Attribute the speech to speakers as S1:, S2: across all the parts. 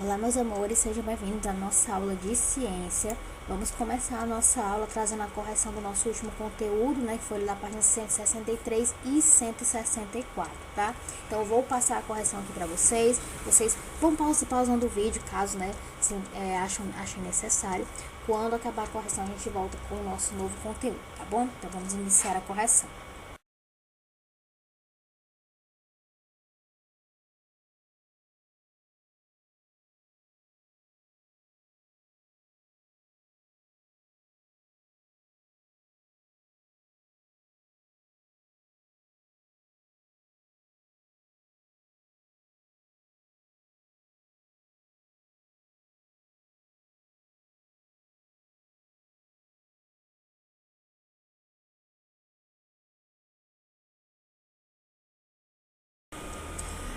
S1: Olá, meus amores, sejam bem-vindos à nossa aula de ciência. Vamos começar a nossa aula trazendo a correção do nosso último conteúdo, né, que foi da página 163 e 164, tá? Então, eu vou passar a correção aqui para vocês. Vocês vão pausando o vídeo, caso, né, achem necessário. Quando acabar a correção, a gente volta com o nosso novo conteúdo, tá bom? Então, vamos iniciar a correção.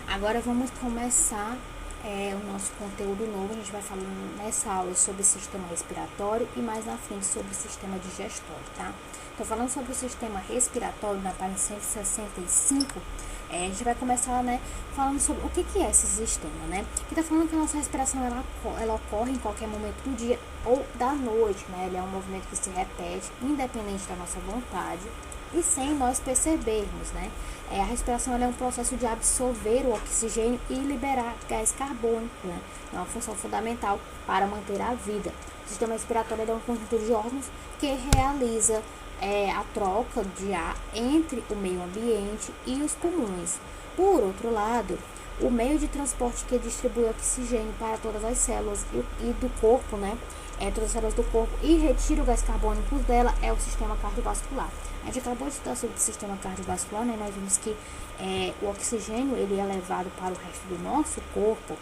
S1: Agora vamos começar o nosso conteúdo novo. A gente vai falando nessa aula sobre o sistema respiratório e mais na frente sobre o sistema digestório, tá? Então, falando sobre o sistema respiratório na página 165, a gente vai começar, né, falando sobre o que é esse sistema, né? Que tá falando que a nossa respiração ela ocorre em qualquer momento do dia ou da noite, né? Ele é um movimento que se repete independente da nossa vontade e sem nós percebermos, né? A respiração é um processo de absorver o oxigênio e liberar gás carbônico, né? É uma função fundamental para manter a vida. O sistema respiratório é um conjunto de órgãos que realiza a troca de ar entre o meio ambiente e os pulmões. Por outro lado, o meio de transporte que distribui oxigênio para todas as células e do corpo, né? Todas as células do corpo e retira o gás carbônico dela é o sistema cardiovascular. A gente acabou de estudar sobre o sistema cardiovascular, né? Nós vimos que o oxigênio ele é levado para o resto do nosso corpo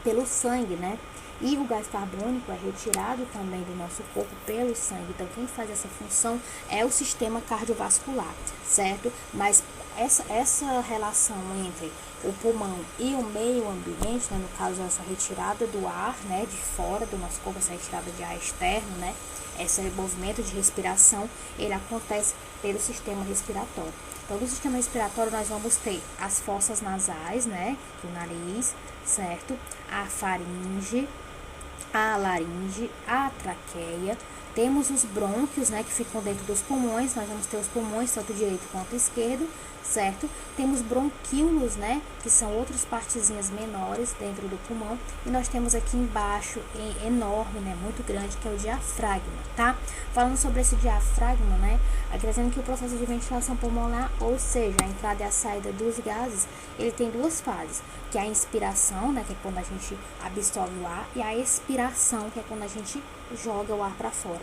S1: pelo sangue, né? E o gás carbônico é retirado também do nosso corpo pelo sangue. Então, quem faz essa função é o sistema cardiovascular, certo? Mas essa relação entre o pulmão e o meio ambiente, né, no caso essa retirada do ar, né, de fora do nosso corpo, essa retirada de ar externo, né, esse movimento de respiração, ele acontece pelo sistema respiratório. Então, no sistema respiratório nós vamos ter as fossas nasais, né, do nariz, certo? A faringe, a laringe, a traqueia. Temos os brônquios, né, que ficam dentro dos pulmões. Nós vamos ter os pulmões, tanto direito quanto esquerdo, certo? Temos bronquíolos, né, que são outras partezinhas menores dentro do pulmão. E nós temos aqui embaixo, enorme, né, muito grande, que é o diafragma, tá? Falando sobre esse diafragma, né, aqui dizendo que o processo de ventilação pulmonar, ou seja, a entrada e a saída dos gases, ele tem duas fases, que é a inspiração, né, que é quando a gente absorve o ar, e a expiração, que é quando a gente joga o ar para fora.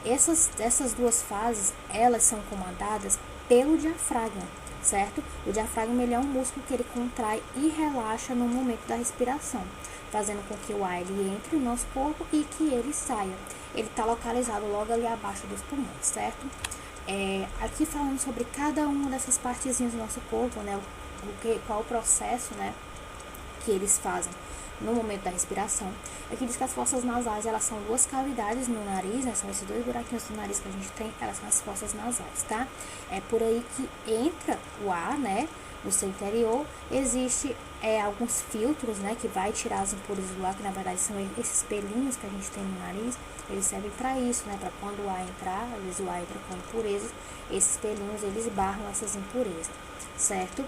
S1: Essas duas fases, elas são comandadas pelo diafragma, certo? O diafragma ele é um músculo que ele contrai e relaxa no momento da respiração, fazendo com que o ar ele entre no nosso corpo e que ele saia. Ele está localizado logo ali abaixo dos pulmões, certo? Aqui falando sobre cada uma dessas partezinhas do nosso corpo, né? Qual o processo, né, que eles fazem no momento da respiração. Aqui diz que as fossas nasais, elas são duas cavidades no nariz, né? São esses dois buraquinhos do nariz que a gente tem, elas são as fossas nasais, tá? É por aí que entra o ar, né, no seu interior. Existe alguns filtros, né, que vai tirar as impurezas do ar, que na verdade são esses pelinhos que a gente tem no nariz. Eles servem para isso, né, para quando o ar entrar, às vezes o ar entra com impurezas, esses pelinhos, eles barram essas impurezas, certo?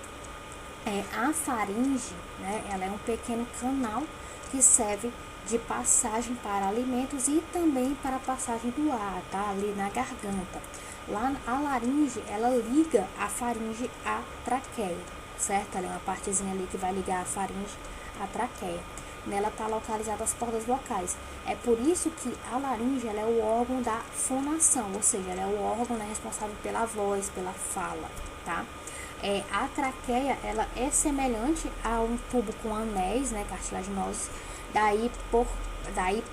S1: A faringe, né, ela é um pequeno canal que serve de passagem para alimentos e também para a passagem do ar, tá? Ali na garganta. Lá a laringe, ela liga a faringe à traqueia, certo? Ela é uma partezinha ali que vai ligar a faringe à traqueia. Nela está localizada as cordas vocais. É por isso que a laringe ela é o órgão da fonação, ou seja, ela é o órgão, né, responsável pela voz, pela fala, tá? A traqueia, ela é semelhante a um tubo com anéis, né, cartilaginosos, daí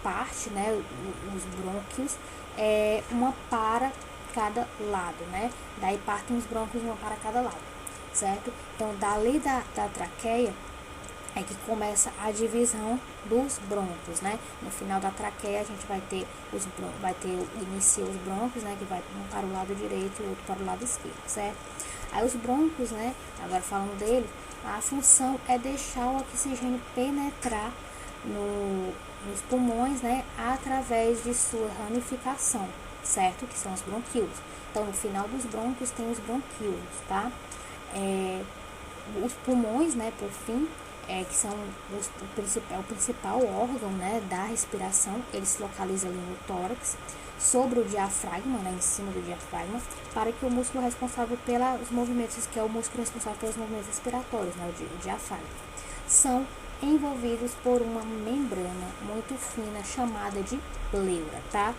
S1: parte, né, os brônquios, uma para cada lado, né, daí partem os brônquios uma para cada lado, certo? Então, dali da traqueia é que começa a divisão dos brônquios, né? No final da traqueia a gente vai ter inicia os brônquios, né? Que vai um para o lado direito e o outro para o lado esquerdo, certo? Aí os brônquios, né? Agora falando dele, a função é deixar o oxigênio penetrar nos pulmões, né, através de sua ramificação, certo? Que são os bronquíolos. Então, no final dos brônquios tem os bronquíolos, tá? Os pulmões, né, por fim, que são o principal órgão, né, da respiração, ele se localiza ali no tórax, sobre o diafragma, né, em cima do diafragma, para que o músculo responsável pelos movimentos, que é o músculo responsável pelos movimentos respiratórios, né, o diafragma, são envolvidos por uma membrana muito fina chamada de pleura, tá?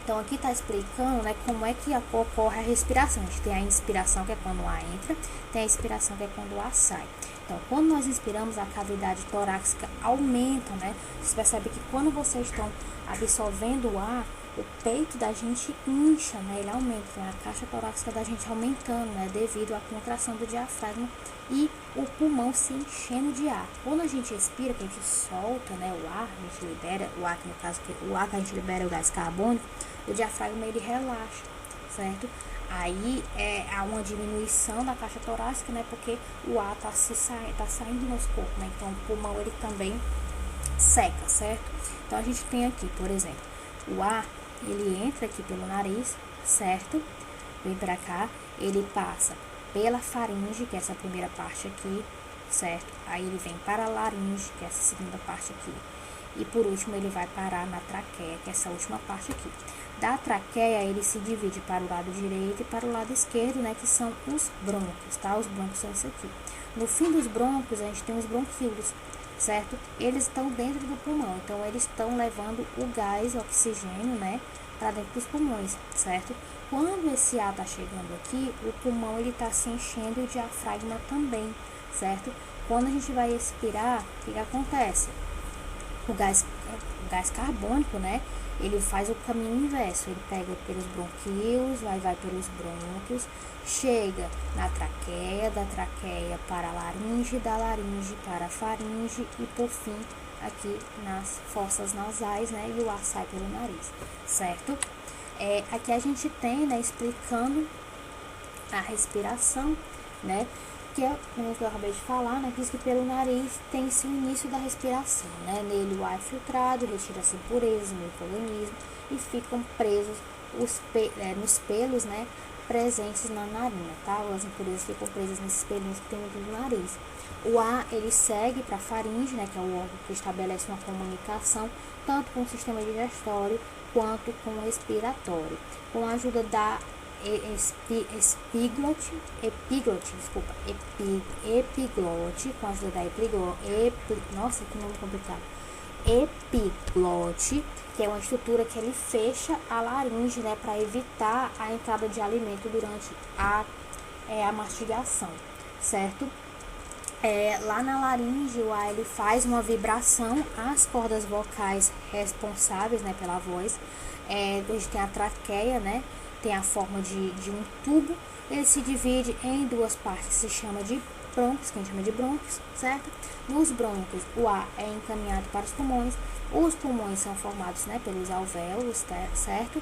S1: Então, aqui está explicando, né, como é que ocorre a respiração. A gente tem a inspiração, que é quando o ar entra, tem a expiração, que é quando o ar sai. Então, quando nós inspiramos, a cavidade torácica aumenta, né? Você percebe que quando vocês estão absorvendo o ar, o peito da gente incha, né? Ele aumenta, então a caixa torácica da gente aumentando, né? Devido à contração do diafragma e o pulmão se enchendo de ar. Quando a gente expira, que a gente solta, né, o ar, a gente libera o ar, que no caso, o ar que a gente libera é o gás carbônico, o diafragma ele relaxa, certo? Aí há uma diminuição da caixa torácica, né? Porque o ar tá saindo do nosso corpo, né? Então o pulmão ele também seca, certo? Então a gente tem aqui, por exemplo, o ar ele entra aqui pelo nariz, certo? Vem pra cá, ele passa pela faringe, que é essa primeira parte aqui, certo? Aí ele vem para a laringe, que é essa segunda parte aqui. E por último ele vai parar na traqueia, que é essa última parte aqui. Da traqueia ele se divide para o lado direito e para o lado esquerdo, né, que são os brônquios, tá? Os brônquios são isso aqui. No fim dos brônquios a gente tem os bronquíolos, certo? Eles estão dentro do pulmão, então eles estão levando o gás, o oxigênio, né, para dentro dos pulmões, certo? Quando esse ar tá chegando aqui, o pulmão ele tá se enchendo e o diafragma também, certo? Quando a gente vai expirar, o que acontece? O gás carbônico, né, ele faz o caminho inverso, ele pega pelos bronquíolos, vai pelos brônquios, chega na traqueia, da traqueia para a laringe, da laringe para a faringe e por fim aqui nas fossas nasais, né, e o ar sai pelo nariz, certo? Aqui a gente tem, né, explicando a respiração, né, que é como eu acabei de falar, né, diz que pelo nariz tem-se o início da respiração, né, nele o ar é filtrado, retira-se impurezas no micro-organismo e ficam presos nos pelos, né, presentes na narina, tá, as impurezas ficam presas nesses pelinhos que tem dentro do nariz. O ar, ele segue para a faringe, né, que é o órgão que estabelece uma comunicação tanto com o sistema digestório quanto com o respiratório, com a ajuda da epiglote, com a ajuda da nossa, que nome complicado, epiglote, que é uma estrutura que ele fecha a laringe, né, para evitar a entrada de alimento durante a mastigação, certo? Lá na laringe, o ar ele faz uma vibração às cordas vocais responsáveis, né, pela voz. A gente tem a traqueia, né, tem a forma de um tubo, ele se divide em duas partes que se chama de brônquios, que a gente chama de brônquios, certo? Nos brônquios, o ar é encaminhado para os pulmões são formados, né, pelos alvéolos, certo?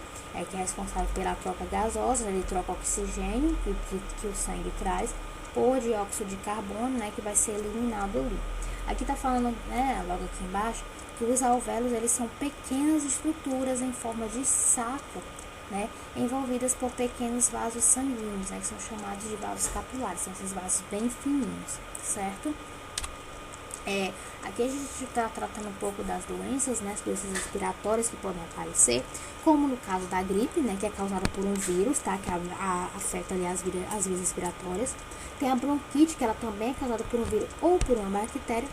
S1: Que é responsável pela troca gasosa, ele troca oxigênio que o sangue traz, por dióxido de carbono, né, que vai ser eliminado ali. Aqui tá falando, né, logo aqui embaixo, que os alvéolos, eles são pequenas estruturas em forma de saco, né, envolvidas por pequenos vasos sanguíneos, né, que são chamados de vasos capilares, são esses vasos bem fininhos, certo? Aqui a gente está tratando um pouco das doenças, né, as doenças respiratórias que podem aparecer, como no caso da gripe, né, que é causada por um vírus, tá, que afeta ali as vias respiratórias. Tem a bronquite, que ela também é causada por um vírus ou por uma bactéria,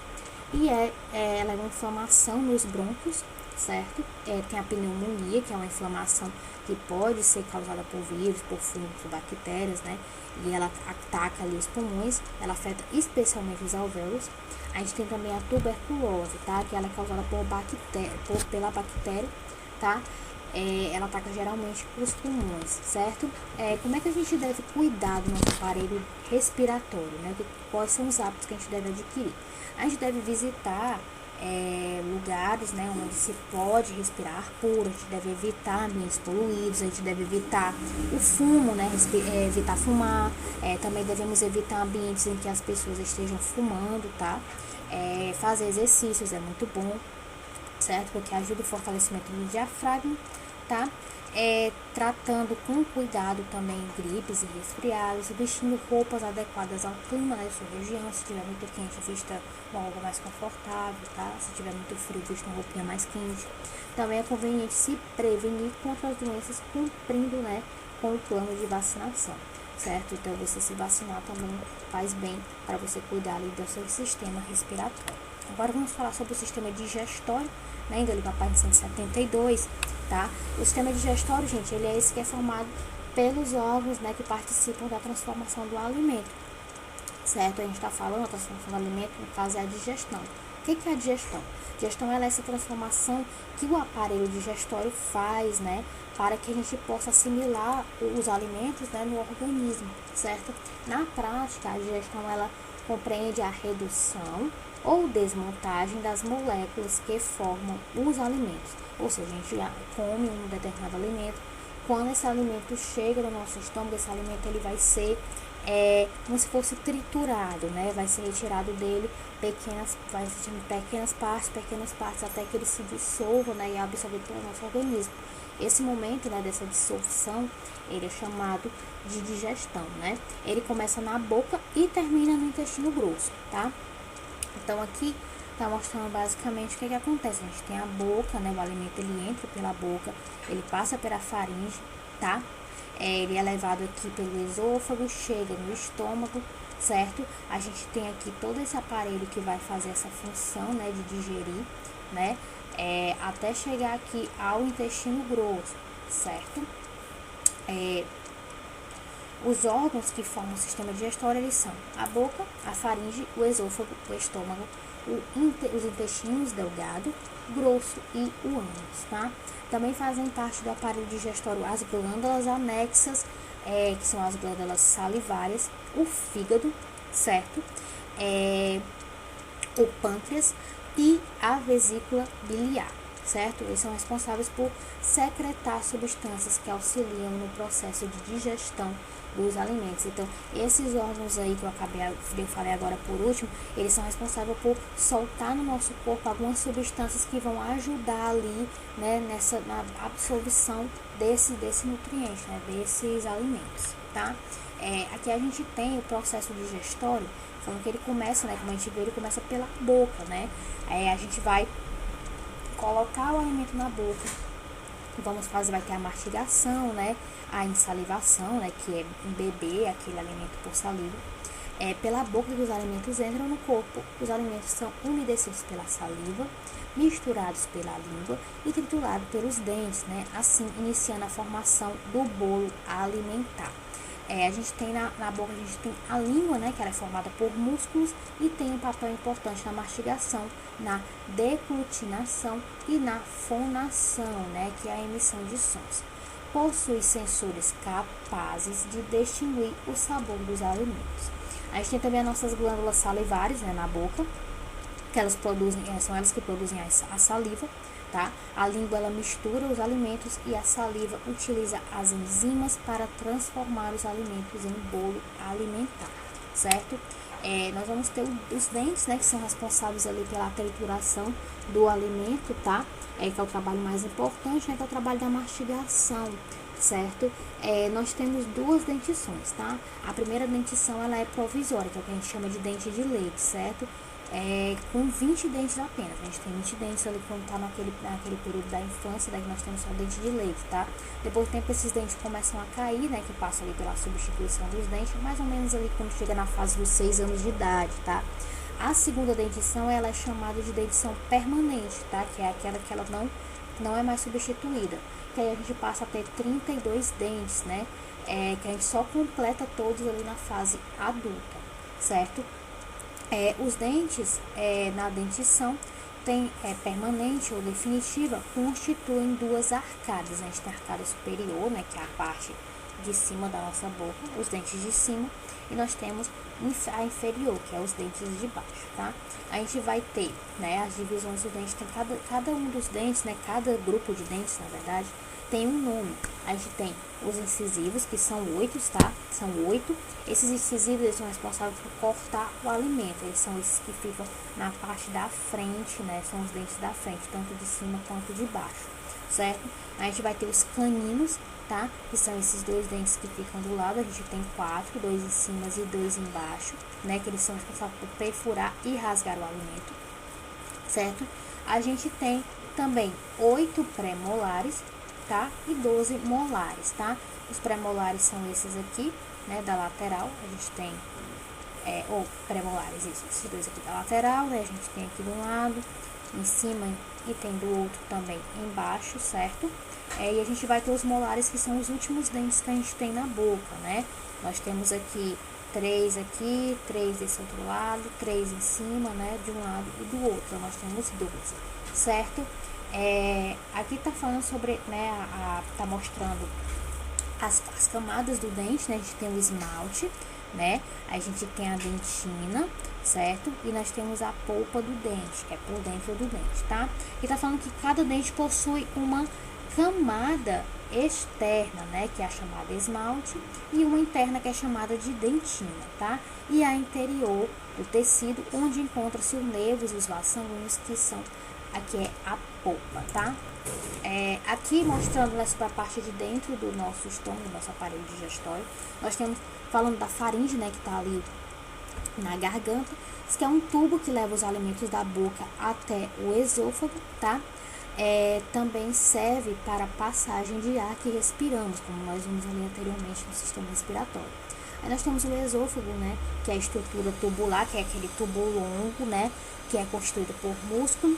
S1: e ela é uma inflamação nos brônquios, certo? Tem a pneumonia, que é uma inflamação que pode ser causada por vírus, por fungos, por bactérias, né? E ela ataca ali os pulmões, ela afeta especialmente os alvéolos. A gente tem também a tuberculose, tá? Que ela é causada pela bactéria, tá? Ela ataca geralmente os pulmões, certo? Como é que a gente deve cuidar do nosso aparelho respiratório, né? Quais são os hábitos que a gente deve adquirir? A gente deve visitar lugares, né, onde se pode respirar ar puro. A gente deve evitar ambientes poluídos, a gente deve evitar o fumo, né, evitar fumar. Também devemos evitar ambientes em que as pessoas estejam fumando, tá? Fazer exercícios é muito bom, certo? Porque ajuda o fortalecimento do diafragma, tá? Tratando com cuidado também gripes e resfriados, vestindo roupas adequadas ao clima da sua região. Se tiver muito quente, vista uma roupa mais confortável, tá? Se tiver muito frio, vista uma roupinha mais quente. Também é conveniente se prevenir contra as doenças cumprindo, né, com o plano de vacinação, certo? Então, você se vacinar também faz bem para você cuidar ali do seu sistema respiratório. Agora vamos falar sobre o sistema digestório, né, índole papai de 172, tá? O sistema digestório, gente, ele é esse que é formado pelos órgãos, né, que participam da transformação do alimento, certo? A gente está falando da transformação do alimento, no caso é a digestão. O que é a digestão? A digestão ela é essa transformação que o aparelho digestório faz, né, para que a gente possa assimilar os alimentos, né, no organismo, certo? Na prática, a digestão ela compreende a redução ou desmontagem das moléculas que formam os alimentos. Ou seja, a gente come um determinado alimento, quando esse alimento chega no nosso estômago, esse alimento ele vai ser como se fosse triturado, né? Vai ser retirado dele pequenas partes, até que ele se dissolva, né, e é absorvido pelo nosso organismo. Esse momento, né, dessa dissolução, ele é chamado de digestão, né? Ele começa na boca e termina no intestino grosso, tá? Então, aqui tá mostrando basicamente o que acontece. A gente tem a boca, né? O alimento ele entra pela boca, ele passa pela faringe, tá? Ele é levado aqui pelo esôfago, chega no estômago, certo? A gente tem aqui todo esse aparelho que vai fazer essa função, né, de digerir, né? Até chegar aqui ao intestino grosso, certo? Os órgãos que formam o sistema digestório, eles são a boca, a faringe, o esôfago, o estômago, os intestinos delgado, grosso e o ânus, tá? Também fazem parte do aparelho digestório as glândulas anexas, que são as glândulas salivárias, o fígado, certo? O pâncreas e a vesícula biliar, certo? Eles são responsáveis por secretar substâncias que auxiliam no processo de digestão dos alimentos. Então, esses órgãos aí que eu falei agora por último, eles são responsáveis por soltar no nosso corpo algumas substâncias que vão ajudar ali, né, na absorção desse nutriente, né, desses alimentos, tá? Aqui a gente tem o processo digestório, falando que ele começa, né, como a gente viu, ele começa pela boca, né? A gente vai colocar o alimento na boca, vai ter a mastigação, né, a insalivação, né, que é embeber aquele alimento por saliva. Pela boca que os alimentos entram no corpo, os alimentos são umedecidos pela saliva, misturados pela língua e triturados pelos dentes, né, assim iniciando a formação do bolo alimentar. A gente tem na boca, a gente tem a língua, né, que ela é formada por músculos e tem um papel importante na mastigação, na deglutinação e na fonação, né, que é a emissão de sons. Possui sensores capazes de distinguir o sabor dos alimentos. A gente tem também as nossas glândulas salivares, né, na boca, que elas produzem, são elas que produzem a saliva, tá? A língua ela mistura os alimentos e a saliva utiliza as enzimas para transformar os alimentos em bolo alimentar, certo? Nós vamos ter os dentes, né, que são responsáveis ali pela trituração do alimento, tá? Que é o trabalho mais importante, né, que é o trabalho da mastigação, certo? Nós temos duas dentições, tá? A primeira dentição ela é provisória, que é o que a gente chama de dente de leite, certo? Com 20 dentes apenas. A gente tem 20 dentes ali quando tá naquele período da infância, daí nós temos só dente de leite, tá? Depois do tempo esses dentes começam a cair, né? Que passa ali pela substituição dos dentes, mais ou menos ali quando chega na fase dos 6 anos de idade, tá? A segunda dentição, ela é chamada de dentição permanente, tá? Que é aquela que ela não é mais substituída. Que aí a gente passa a ter 32 dentes, né? Que a gente só completa todos ali na fase adulta, certo? Os dentes na dentição permanente ou definitiva constituem duas arcadas, né? A gente tem a arcada superior, né, que é a parte de cima da nossa boca, os dentes de cima, e nós temos a inferior, que é os dentes de baixo, tá? A gente vai ter, né, as divisões dos dentes, tem cada um dos dentes, né, cada grupo de dentes, na verdade, tem um nome. A gente tem os incisivos, que são 8, tá? São 8. Esses incisivos, eles são responsáveis por cortar o alimento. Eles são esses que ficam na parte da frente, né? São os dentes da frente, tanto de cima quanto de baixo, certo? A gente vai ter os caninos, tá? Que são esses 2 dentes que ficam do lado. A gente tem 4, 2 em cima e 2 embaixo, né? Que eles são responsáveis por perfurar e rasgar o alimento, certo? A gente tem também 8 pré-molares, tá? E 12 molares, tá? Os pré-molares são esses aqui, né? Da lateral, a gente tem, ou pré-molares, isso, esses 2 aqui da lateral, né? A gente tem aqui de um lado, em cima, e tem do outro também embaixo, certo? E a gente vai ter os molares, que são os últimos dentes que a gente tem na boca, né? Nós temos aqui 3 aqui, 3 desse outro lado, 3 em cima, né? De um lado e do outro, então nós temos 12, certo? Aqui tá falando sobre, né, tá mostrando as camadas do dente, né? A gente tem o esmalte, né? A gente tem a dentina, certo? E nós temos a polpa do dente, que é por dentro do dente, tá? E tá falando que cada dente possui uma camada externa, né, que é a chamada esmalte, e uma interna, que é chamada de dentina, tá? E a interior do tecido, onde encontra-se os nervos e os vasos sanguíneos, que são, aqui é a polpa, tá? Aqui mostrando nessa parte de dentro do nosso estômago, do nosso aparelho digestório, nós temos, falando da faringe, né, que tá ali na garganta, que é um tubo que leva os alimentos da boca até o esôfago, tá? Também serve para a passagem de ar que respiramos, como nós vimos ali anteriormente no sistema respiratório. Aí nós temos o esôfago, né, que é a estrutura tubular, que é aquele tubo longo, né, que é constituído por músculo,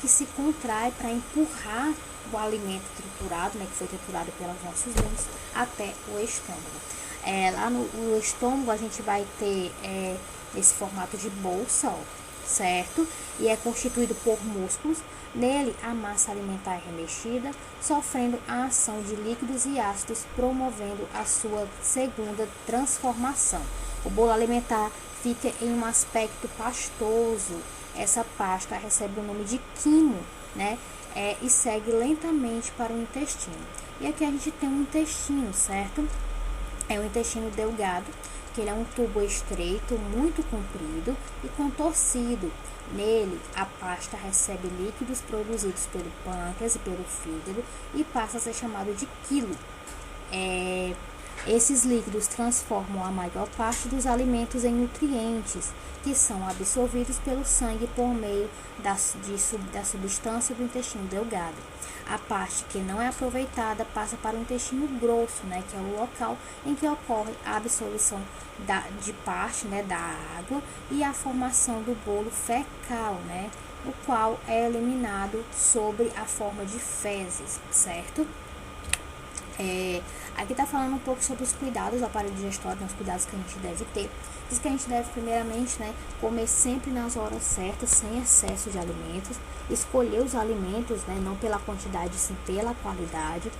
S1: que se contrai para empurrar o alimento triturado, né, que foi triturado pelos nossos dentes, até o estômago. Lá no estômago a gente vai ter esse formato de bolsa, ó, certo? E é constituído por músculos. Nele, a massa alimentar é remexida, sofrendo a ação de líquidos e ácidos, promovendo a sua segunda transformação. O bolo alimentar fica em um aspecto pastoso. Essa pasta recebe o nome de quimo, né? E segue lentamente para o intestino. E aqui a gente tem um intestino, certo? É um intestino delgado, que ele é um tubo estreito, muito comprido e contorcido. Nele, a pasta recebe líquidos produzidos pelo pâncreas e pelo fígado e passa a ser chamado de quilo. Esses líquidos transformam a maior parte dos alimentos em nutrientes, que são absorvidos pelo sangue por meio da substância do intestino delgado. A parte que não é aproveitada passa para o intestino grosso, né, que é o local em que ocorre a absorção de parte, né, da água e a formação do bolo fecal, né, o qual é eliminado sob a forma de fezes, certo? Aqui está falando um pouco sobre os cuidados do aparelho digestório, os cuidados que a gente deve ter. Diz que a gente deve, primeiramente, né, comer sempre nas horas certas, sem excesso de alimentos, escolher os alimentos, né, não pela quantidade, sim pela qualidade,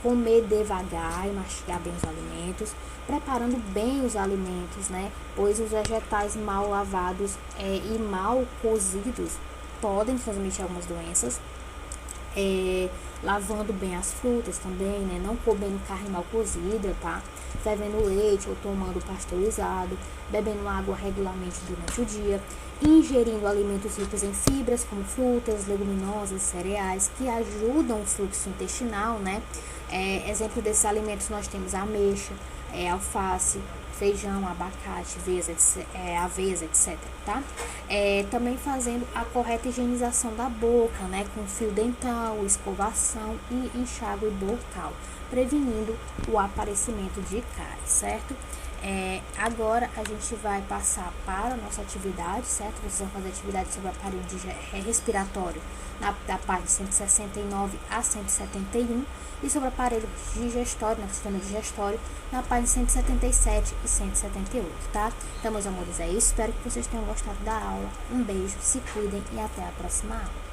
S1: comer devagar e mastigar bem os alimentos, preparando bem os alimentos, né, pois os vegetais mal lavados e mal cozidos podem transmitir algumas doenças. Lavando bem as frutas também, né? Não comendo carne mal cozida, tá? Fervendo leite ou tomando pasteurizado, bebendo água regularmente durante o dia, ingerindo alimentos ricos em fibras, como frutas, leguminosas, cereais, que ajudam o fluxo intestinal, né? Exemplo desses alimentos nós temos a ameixa, alface, feijão, abacate, aveia, etc, tá? Também fazendo a correta higienização da boca, né? Com fio dental, escovação e enxágue bucal, prevenindo o aparecimento de cáries, certo? Agora a gente vai passar para a nossa atividade, certo? Vocês vão fazer atividade sobre o aparelho respiratório da página 169 a 171 e sobre o aparelho digestório, no sistema digestório, na página 177 e 178, tá? Então, meus amores, é isso. Espero que vocês tenham gostado da aula. Um beijo, se cuidem e até a próxima aula.